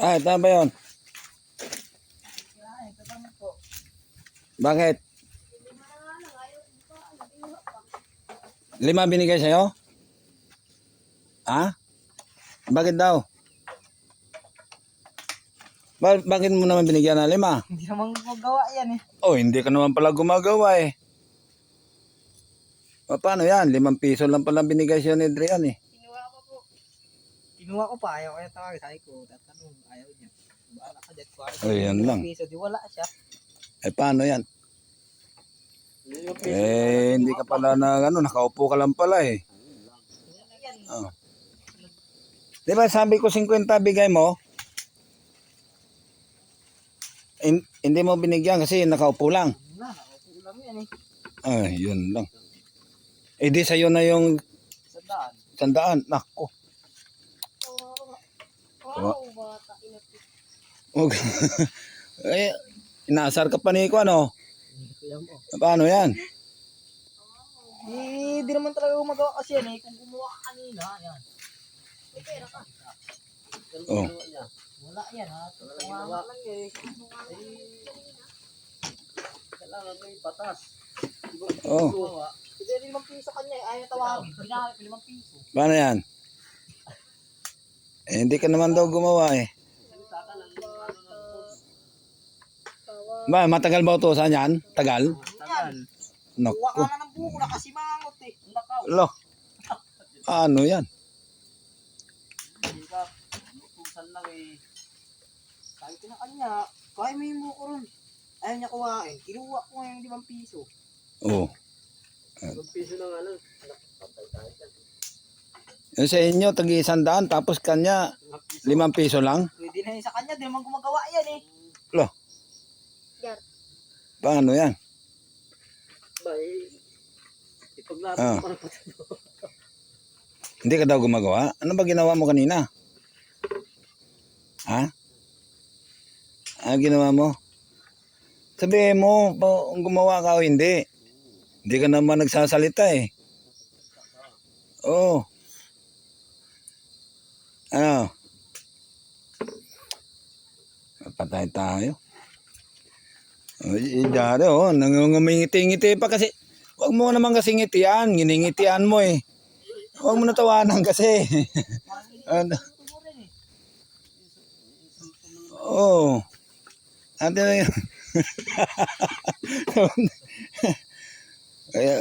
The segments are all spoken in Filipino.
Bakit? Ano ba yun? Bakit? 5 binigay sa'yo? Ha? Bakit daw? Bakit mo naman binigyan ng 5? Hindi naman magawa yan eh. Oh, hindi ka naman pala gumagawa eh. Paano yan? 5 piso lang pala binigay siya ni Adrian eh. Kinuha ko pa, ayaw kaya tawag. Sabi ko, tatanong, ayaw niya. Baala ka dyan. Oh, yan lang. Piso, di wala siya. Eh, paano yan? Eh, hindi ka pala na, nakaupo ka lang pala eh. Oh. Di ba sabi ko 50 bigay mo? Hindi mo binigyan kasi nakaupo lang. Nakaupo lang yan eh. Ay, yun lang. Eh, di sa'yo na yung 100. Nako. Wow, bata. Huwag. Eh, inaasar ka pa ni ko, ano? Paano yan? Eh, di naman talaga gumagawa kasi yan eh. Kung gumawa ka kanina, yan. May pera ka. Oh. Wala yan ha. Tunga lang eh. Kailangan may batas. Oh. Hindi 5 piso kanya eh. Ayaw tawagin. Pinahal ko 5 piso. Paano yan? Eh, hindi ka naman daw gumawa eh. Ba, matagal ba ito? Saan yan? Tagal? Yan. Naku. Kuha ka na ng buko na kasi mangot eh. Nakaw. Lo. Ano yan? Hindi ka. Lutusan lang eh. Sabi ko na kanya. Kaya mo yung buko ron. Ayaw niya kuhain. Kinuha ko ngayon 5 piso. Oh. 5 piso na nga lang. Patay tayo dyan. Yung sa inyo, tag-100, tapos kanya, 5 piso lang? Pwede na yun sa kanya. Di naman gumagawa yan eh. Lo. Paano yan? Ba eh. Ipaglaro Ah. ko na pati. Hindi ka daw gumagawa? Ano ba ginawa mo kanina? Ha? Ano ginawa mo? Sabihin mo, kung gumawa ka o hindi. Hindi ka naman nagsasalita eh. Oo. Ano? Patay tayo. Dari nangungumingiti-ngiti pa kasi. Huwag mo naman kasi ngitian. Giningitian mo eh. Huwag mo natawanan kasi. Ano? Oo. Ate na yun. Kaya,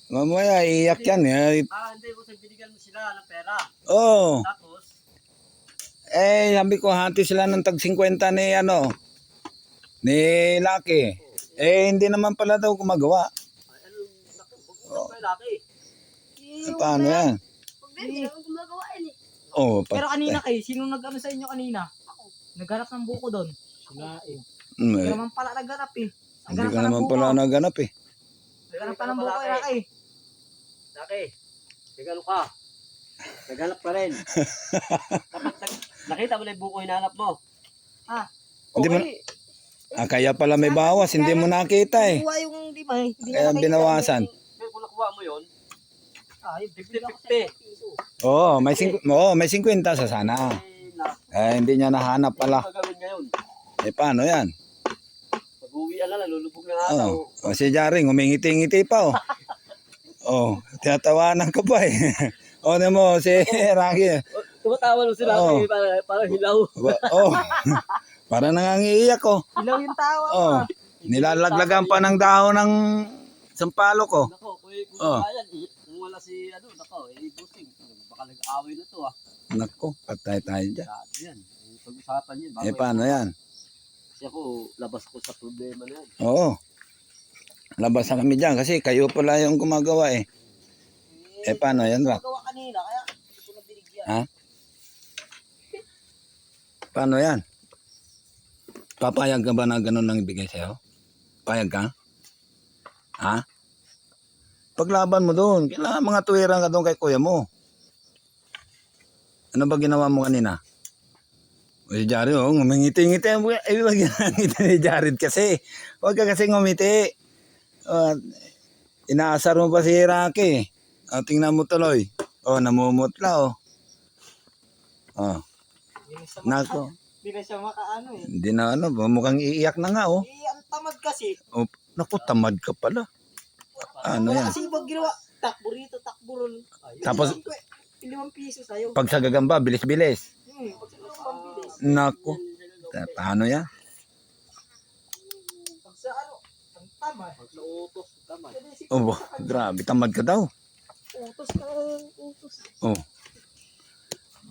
mamaya iiyak yan. Hindi ko binigyan mo sila ng pera. Oo. Tapos, Eh, sabi ko, hati sila ng tag 50 ni ni Lucky. Eh, hindi naman pala daw gumagawa. huwag ko laki. Paano yan? Hindi naman gumagawa yan eh. Oh, Pero kanina sino nag-ano sa inyo kanina? Ako. Naghanap ng buko doon. Sila eh. Hindi Eh, naman pala naghanap eh. hindi ka naman pala naganap eh. Naghanap pa ng buko eh, Laki. Laki, naghanap ka. Naghanap pa rin. Nakita mo na yung buko hinahanap mo? Ah, Hindi mo, kaya pala may bawas, hindi mo nakita eh. kuha yung di ba? Hindi Kaya binawasan. Kung nakuha mo yun, yung 50-50. May 50 sa sana. Eh, hindi niya nahanap pala. Gagawin ngayon. Eh, paano yan? Pag-uwi na, lulubog na nga daw. Oh, si Jaring, humingiti-ngiti pa oh. Oh, tinatawanan ka pa eh. O, ano mo, si Rocky. Tumatawa lang sila Oo. para hilaw. Oh, para nangangiiyak oh. Hilaw yung tawa mo. Oh, nilalaglagan pa ng dahon ng sampalo ko. Nako, kung Oh. yan, kung wala si nako, busing. Baka nag-aaway na to ah. Nako, patay tayo dyan. Grabe yan. Pag-usapan yun. Eh, paano yan? Kasi ako, labas ko sa problema na yan. Oo. Labas na kami dyan kasi kayo pala yung gumagawa eh. Eh, paano yan, Rak? Gawa kanina, kaya hindi ko na binigyan. Ha? Paano yan? Papayag ka ba na ganun lang ibigay sa'yo? Payag ka? Ha? Paglaban mo doon. Kailangan mga tuwiran ka doon kay kuya mo. Ano ba ginawa mo kanina? O si Jared, ngumingiti-ngiti. Eh, wag ngiti ni Jared kasi. Huwag ka kasi ngumiti. Inaasar mo pa si Rocky. Tingnan mo tuloy. Namumutla oh. Nako. Hindi na siya makaano eh. Hindi na ano, mukhang iiyak na nga oh. Eh, ang tamad kasi. Oh, naku, tamad ka pala. Ano Wala yan? kasi ibang ginawa. Takbo rito, takbo ron. Tapos- 5 piso sa'yo. Pag sa gagamba, bilis-bilis. Pag sa pambilis. Naku, paano yan? Pag sa ano, ang tamad. Pag sa utos, tamad. Oh, grabe, tamad ka daw. Utos ka, utos. Oh.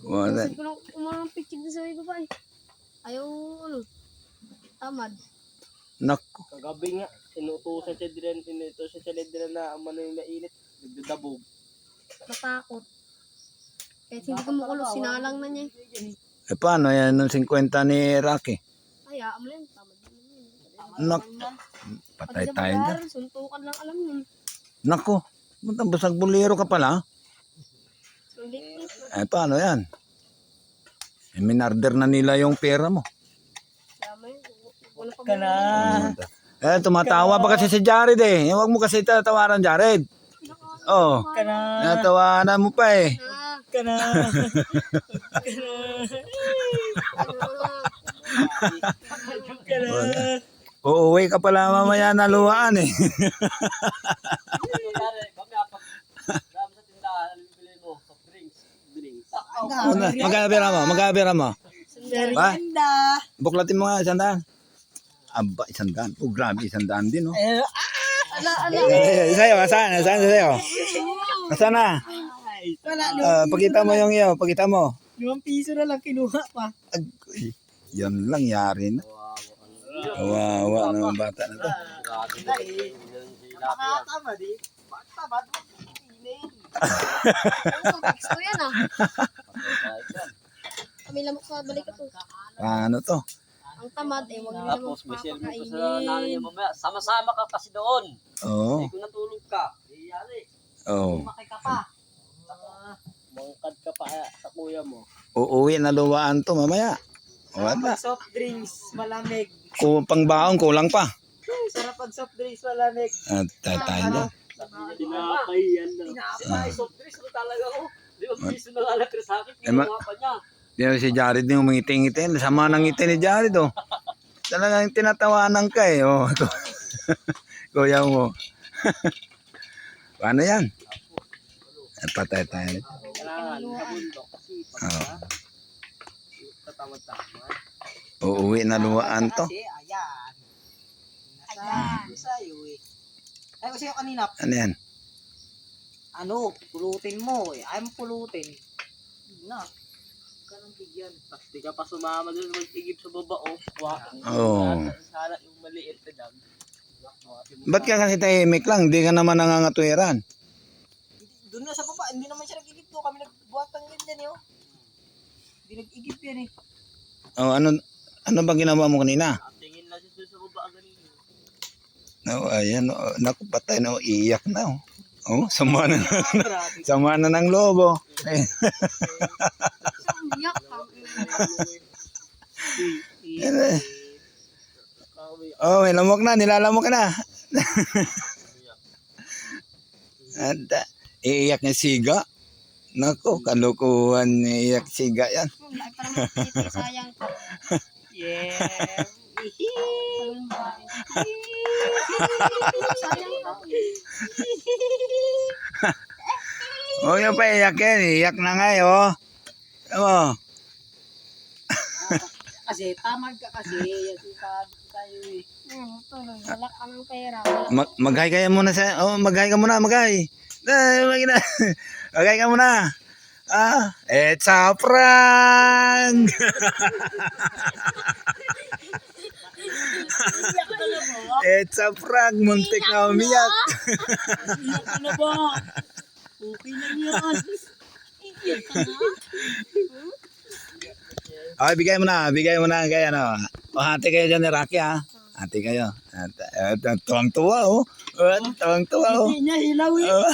Wala. Kasi ko lang umarang picture na sa may babae. Ayaw, ano, tamad. Naku, Kagabi nga, inutusan siya din na ang manoy mainit, nagdadabog. Natakot. Kahit hindi kumukulo, sinalang na niya. eh paano yan nung 50 ni Rocky? Ay, mo yan, tamad naman yun. Nak, patay Pag sa tayo dyan. bagar, suntukan lang alam yun. Naku, basag bulero ka pala. Sulit. Eh paano yan? Eh, minarder na nila yung pera mo. Tama yun. Wala pa Ka na. Eh, tumatawa pa kasi si Jared eh. Huwag mo kasi tatawaran, Jared. Oh, Ka na. natawanan mo pa eh. Ka na. Ka na. Uuwi ka pala mamaya na luwaan eh. Dami sa tindahan, alam mo bilhin mo, soft drinks. Magkano pera mo? Magkano pera mo? Ba? Ganda. Buklatin mo nga, 100. Aba, 100. Oh, grabe, 100 din, oh. Sa'yo, saan? Saan sa'yo? Saan na? Wala, Pakita mo yung iyo, pakita mo. 5 piso na lang kinuha pa. Ay, yan lang, yari na. Kawawa naman bata na to. Dahil, nakakatamad eh. Bakit tamad? Pinin. Gusto yan ah. Kami lamok sa balik ito. Paano to? Ang tamad eh, huwag nyo naman Tapos may service pa sa nanay papakainin. niya mamaya. Sama-sama ka kasi doon. Oo. Hindi kung natulog ka, iyari. Oo. Makay ka pa. Mangkad ka pa sa kuya mo. Uuwi na luwaan to mamaya. Wala. Pag soft drinks, malamig. Pangbaon, kulang pa. Sarap pag soft drinks, malamig. At tayo dyan. Tinapay yan na. Tinapay. Soft drinks mo talaga ko. Di ba piso na lalakri sa akin, Eh, ma- kinuha pa niya. Di na si Jared yung umiting-iting. Sama ng ngiti ni Jared, oh. Talagang tinatawanan ka eh. Oh. Kuya mo. Paano yan? Eh, patay tayo. Kailangan sa bundok kasi pag Oo. tatamad-tamad. Uuwi na luwaan to. Kasi, ayan. Nasabi sa'yo eh. Ay, kasi yung kanina, Ano yan? pulutin mo eh. Ayaw mo pulutin. Na. Ganun bigyan. Tapos di ka pa sumama doon mag-igib sa baba, oh. Oo. Sana yung maliit na dam. Ba't ka kasi tahimik lang? Hindi ka naman nangangatwiran. Doon na sa baba, hindi naman siya nag-igip to. Kami nagbuhat ng ganyan eh. Oh. Hindi nag-igip yan eh. Oh, ano ba ginawa mo kanina? Tingin lang siya doon sa baba ganito. No, ayan, oh, naku, patay na, oh, iyak na. Oh, oh sama na, Grabe. sama na ng lobo. Eh, Umiyak ka. oh, may lamok na, nilalamok ka na. At, iiyak niya siga. Naku, kalukuhan iiyak siga yan. Wala pa naman dito, sayang ka. Yeah. Sayang ka. Oh, yung pa iiyak yan, iiyak na nga, oh. Oh, Kasi tamad ka kasi. Yan sabi ko sa'yo eh. Tuloy, wala ka ng pera. Wala. mag-hi ka muna sa, oh, mag-hi ka muna, mag-hi. Mag-hi ka muna. Ah, it's a prank. It's a prank, muntik na umiyak. Iyak ka na ba? Okay na yan. Iyak ka na? Okay, bigay mo na kaya ano. O, hati kayo dyan ni Rocky, ha? Hati kayo. Tuwang-tuwa, oh. Tuwang-tuwa, oh. Hindi niya hilaw eh. Oh.